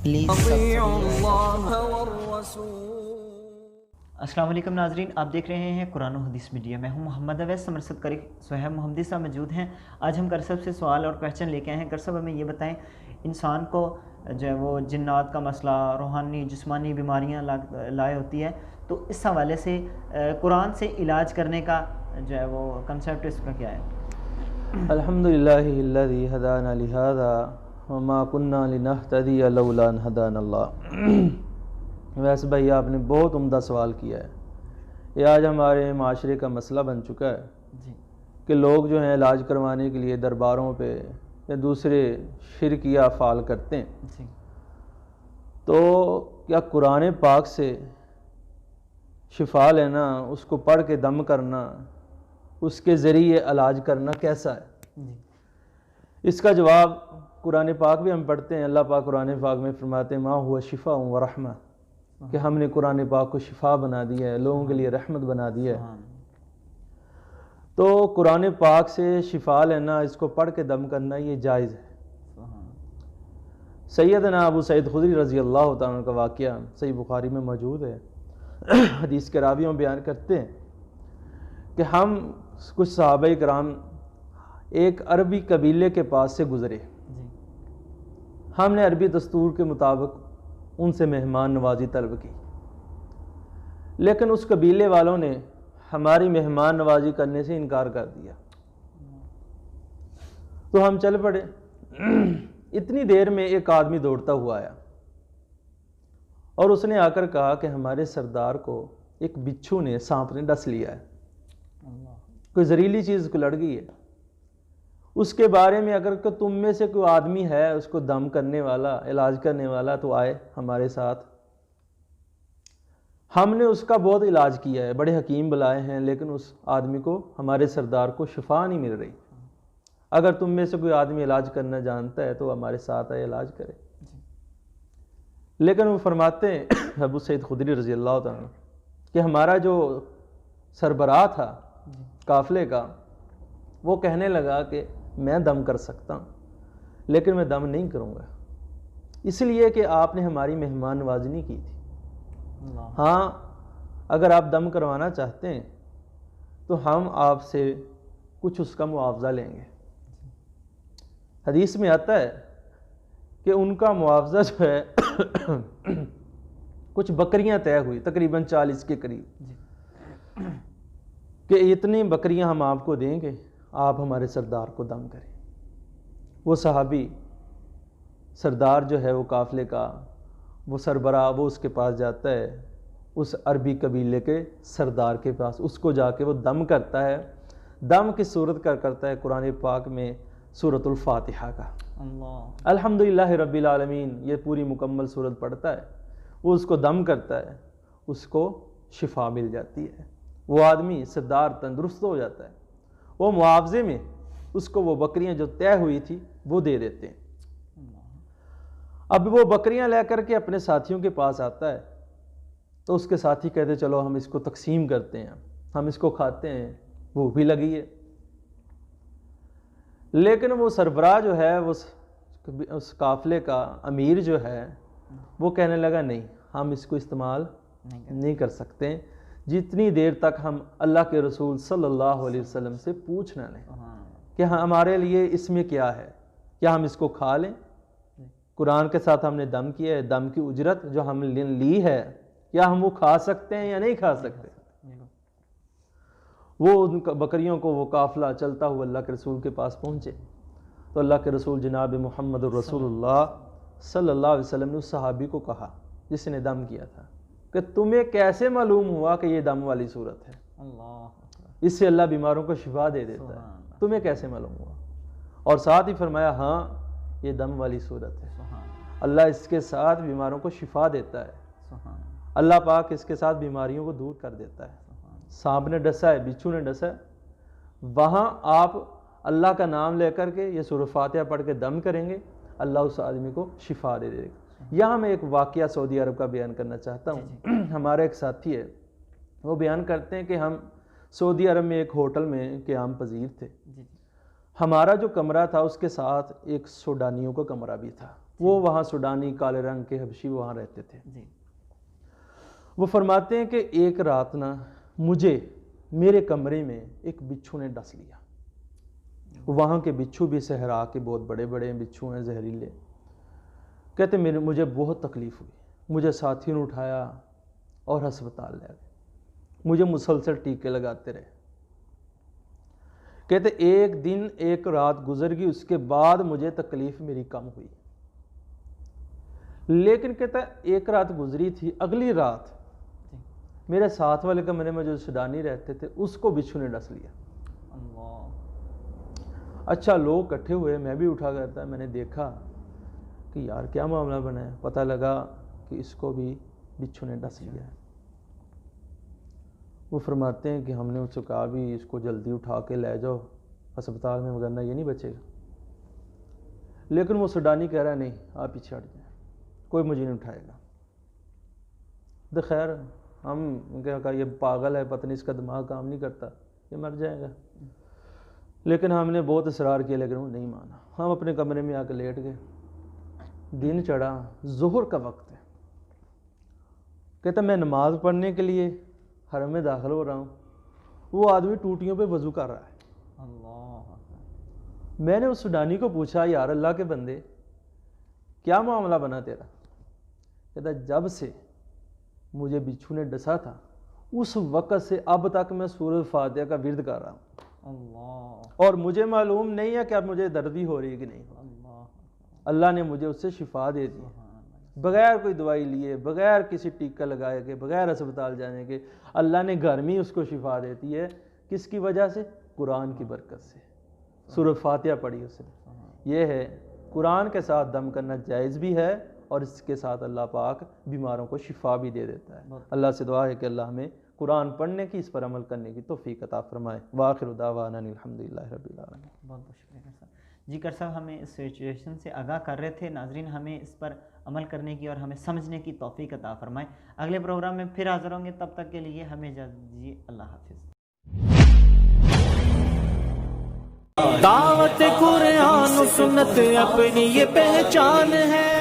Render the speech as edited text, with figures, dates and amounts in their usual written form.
Please السلام علیکم ناظرین، آپ دیکھ رہے ہیں قرآن و حدیث میڈیا۔ میں ہوں محمد اویس، سمرسد قاری صہیب محمدی صاحب موجود ہیں۔ آج ہم کرسب سے سوال اور کویشچن لے کے آئے ہیں۔ کرسب ہمیں یہ بتائیں، انسان کو جو ہے وہ جنات کا مسئلہ، روحانی جسمانی بیماریاں لائے ہوتی ہے، تو اس حوالے سے قرآن سے علاج کرنے کا جو ہے وہ کنسیپٹ اس کا کیا ہے؟ الحمدللہ الذی ہدانا لہذا وما کننا لنہتدی لولا ان ہدانا اللہ۔ ویسے بھائی آپ نے بہت عمدہ سوال کیا ہے۔ یہ آج ہمارے معاشرے کا مسئلہ بن چکا ہے جی کہ لوگ جو ہیں علاج کروانے کے لیے درباروں پہ یا دوسرے شرکیہ افعال کرتے ہیں۔ جی تو کیا قرآن پاک سے شفا لینا، اس کو پڑھ کے دم کرنا، اس کے ذریعے علاج کرنا کیسا ہے؟ جی اس کا جواب قرآن پاک بھی ہم پڑھتے ہیں۔ اللہ پاک قرآن پاک میں فرماتے ہیں ما ہوا شفاء و رحمہ، کہ ہم نے قرآن پاک کو شفا بنا دیا ہے، لوگوں کے لیے رحمت بنا دیا ہے۔ تو قرآن پاک سے شفا لینا، اس کو پڑھ کے دم کرنا، یہ جائز ہے۔ سیدنا ابو سعید خدری رضی اللہ تعالیٰ عنہ کا واقعہ صحیح بخاری میں موجود ہے۔ حدیث کے راویوں بیان کرتے ہیں کہ ہم کچھ صحابہ کرام ایک عربی قبیلے کے پاس سے گزرے۔ ہم نے عربی دستور کے مطابق ان سے مہمان نوازی طلب کی، لیکن اس قبیلے والوں نے ہماری مہمان نوازی کرنے سے انکار کر دیا۔ تو ہم چل پڑے۔ اتنی دیر میں ایک آدمی دوڑتا ہوا آیا اور اس نے آ کر کہا کہ ہمارے سردار کو ایک بچھو نے، سانپ نے ڈس لیا ہے، کوئی زہریلی چیز کو لڑ گئی ہے۔ اس کے بارے میں اگر کہ تم میں سے کوئی آدمی ہے اس کو دم کرنے والا، علاج کرنے والا، تو آئے ہمارے ساتھ۔ ہم نے اس کا بہت علاج کیا ہے، بڑے حکیم بلائے ہیں، لیکن اس آدمی کو، ہمارے سردار کو شفا نہیں مل رہی۔ اگر تم میں سے کوئی آدمی علاج کرنا جانتا ہے تو ہمارے ساتھ آئے، علاج کرے۔ لیکن وہ فرماتے ہیں ابو سعید خدری رضی اللہ تعالیٰ عنہ کہ ہمارا جو سربراہ تھا قافلے کا، وہ کہنے لگا کہ میں دم کر سکتا ہوں، لیکن میں دم نہیں کروں گا، اس لیے کہ آپ نے ہماری مہمان نوازی نہیں کی تھی۔ ہاں، اگر آپ دم کروانا چاہتے ہیں تو ہم آپ سے کچھ اس کا معاوضہ لیں گے۔ حدیث میں آتا ہے کہ ان کا معاوضہ جو ہے کچھ بکریاں طے ہوئی، تقریباً 40 کے قریب، کہ اتنی بکریاں ہم آپ کو دیں گے، آپ ہمارے سردار کو دم کریں۔ وہ صحابی سردار جو ہے وہ قافلے کا، وہ سربراہ، وہ اس کے پاس جاتا ہے، اس عربی قبیلے کے سردار کے پاس، اس کو جا کے وہ دم کرتا ہے۔ دم کی صورت کا کرتا ہے قرآن پاک میں سورۃ الفاتحہ کا، الحمدللہ رب العالمین، یہ پوری مکمل صورت پڑھتا ہے۔ وہ اس کو دم کرتا ہے، اس کو شفا مل جاتی ہے، وہ آدمی سردار تندرست ہو جاتا ہے۔ وہ معاوضے میں اس کو وہ بکریاں جو طے ہوئی تھی وہ دے دیتے ہیں۔ اب وہ بکریاں لے کر کے اپنے ساتھیوں کے پاس آتا ہے، تو اس کے ساتھی کہتے چلو ہم اس کو تقسیم کرتے ہیں، ہم اس کو کھاتے ہیں، بھوک بھی لگی ہے۔ لیکن وہ سربراہ جو ہے، اس قافلے کا امیر جو ہے، وہ کہنے لگا نہیں، ہم اس کو استعمال نہیں کر سکتے جتنی دیر تک ہم اللہ کے رسول صلی اللہ علیہ وسلم سے پوچھ نہ لیں کہ ہمارے لیے اس میں کیا ہے، کیا ہم اس کو کھا لیں؟ قرآن کے ساتھ ہم نے دم کیا ہے، دم کی اجرت جو ہم نے لی ہے، کیا ہم وہ کھا سکتے ہیں یا نہیں کھا سکتے؟ وہ ان بکریوں کو، وہ قافلہ چلتا ہوا اللہ کے رسول کے پاس پہنچے، تو اللہ کے رسول جناب محمد الرسول اللہ صلی اللہ علیہ وسلم نے اس صحابی کو کہا جس نے دم کیا تھا کہ تمہیں کیسے معلوم ہوا کہ یہ دم والی صورت ہے؟ اس سے اللہ بیماروں کو شفا دے دیتا ہے، تمہیں کیسے معلوم ہوا؟ اور ساتھ ہی فرمایا ہاں یہ دم والی صورت ہے، اللہ اس کے ساتھ بیماروں کو شفا دیتا ہے، اللہ پاک اس کے ساتھ بیماریوں کو دور کر دیتا ہے۔ سانپ نے ڈسا ہے، بچھو نے ڈسا ہے، وہاں آپ اللہ کا نام لے کر کے یہ سورۃ فاتحہ پڑھ کے دم کریں گے، اللہ اس آدمی کو شفا دے دے گا۔ یہاں میں ایک واقعہ سعودی عرب کا بیان کرنا چاہتا ہوں۔ ہمارا ایک ساتھی ہے، وہ بیان کرتے ہیں کہ ہم سعودی عرب میں ایک ہوٹل میں قیام پذیر تھے۔ ہمارا جو کمرہ تھا اس کے ساتھ ایک سوڈانیوں کا کمرہ بھی تھا، وہ وہاں سوڈانی کالے رنگ کے حبشی وہاں رہتے تھے. جی. وہ فرماتے ہیں کہ ایک رات نا مجھے میرے کمرے میں ایک بچھو نے ڈس لیا. وہاں کے بچھو بھی صحرا کے بہت بڑے بڑے بچھو ہیں زہریلے. کہتے مجھے بہت تکلیف ہوئی. مجھے ساتھیوں نے اٹھایا اور ہسپتال لے گئے. مجھے مسلسل ٹیکے لگاتے رہے. کہتے ایک دن ایک رات گزر گئی, اس کے بعد مجھے تکلیف میری کم ہوئی. لیکن کہتا ایک رات گزری تھی, اگلی رات میرے ساتھ والے کمرے میں جو سوڈانی رہتے تھے اس کو بچھو نے ڈس لیا. اچھا لوگ اکٹھے ہوئے, میں بھی اٹھا کرتا, میں نے دیکھا کہ یار کیا معاملہ بنا ہے. پتہ لگا کہ اس کو بھی بچھو نے ڈس لیا ہے. وہ فرماتے ہیں کہ ہم نے اس سے کہا بھی اس کو جلدی اٹھا کے لے جاؤ ہسپتال میں, وگرنہ یہ نہیں بچے گا. لیکن وہ سوڈانی کہہ رہا ہے نہیں آپ پیچھے ہٹ جائیں, کوئی مجھے نہیں اٹھائے گا. تو خیر ہم کہا یہ پاگل ہے, پتہ نہیں اس کا دماغ کام نہیں کرتا, یہ مر جائے گا. لیکن ہم نے بہت اصرار کیا لیکن وہ نہیں مانا. ہم اپنے کمرے میں آ کے لیٹ گئے. دن چڑھا, ظہر کا وقت ہے. کہتا میں نماز پڑھنے کے لیے حرم میں داخل ہو رہا ہوں, وہ آدمی ٹوٹیوں پہ وضو کر رہا ہے. میں نے اس سوڈانی کو پوچھا یار اللہ کے بندے کیا معاملہ بنا تیرا؟ کہتا جب سے مجھے بچھو نے ڈسا تھا اس وقت سے اب تک میں سورۃ فاتحہ کا ورد کر رہا ہوں. اور مجھے معلوم نہیں ہے کہ اب مجھے دردی ہو رہی ہے کہ نہیں. اللہ نے مجھے اس سے شفا دے دی, بغیر کوئی دوائی لیے, بغیر کسی ٹیکہ لگائے کے, بغیر ہسپتال جانے کے. اللہ نے گھر میں اس کو شفا دیتی ہے. کس کی وجہ سے؟ قرآن کی برکت سے. سورۃ فاتحہ پڑھی اس نے. یہ ہے قرآن کے ساتھ دم کرنا جائز بھی ہے, اور اس کے ساتھ اللہ پاک بیماروں کو شفا بھی دے دیتا ہے. اللہ سے دعا ہے کہ اللہ ہمیں قرآن پڑھنے کی, اس پر عمل کرنے کی توفیق عطا فرمائے. وآخر دعوانا الحمدللہ رب العالمین. بہت بہت شکریہ سر. جی کر صاحب ہمیں اس سچویشن سے آگاہ کر رہے تھے. ناظرین ہمیں اس پر عمل کرنے کی اور ہمیں سمجھنے کی توفیق عطا فرمائے. اگلے پروگرام میں پھر حاضر ہوں گے, تب تک کے لیے ہمیں اجازت دیجیے. اللہ حافظ. دعوت قرآن و سنت اپنی یہ پہچان ہے.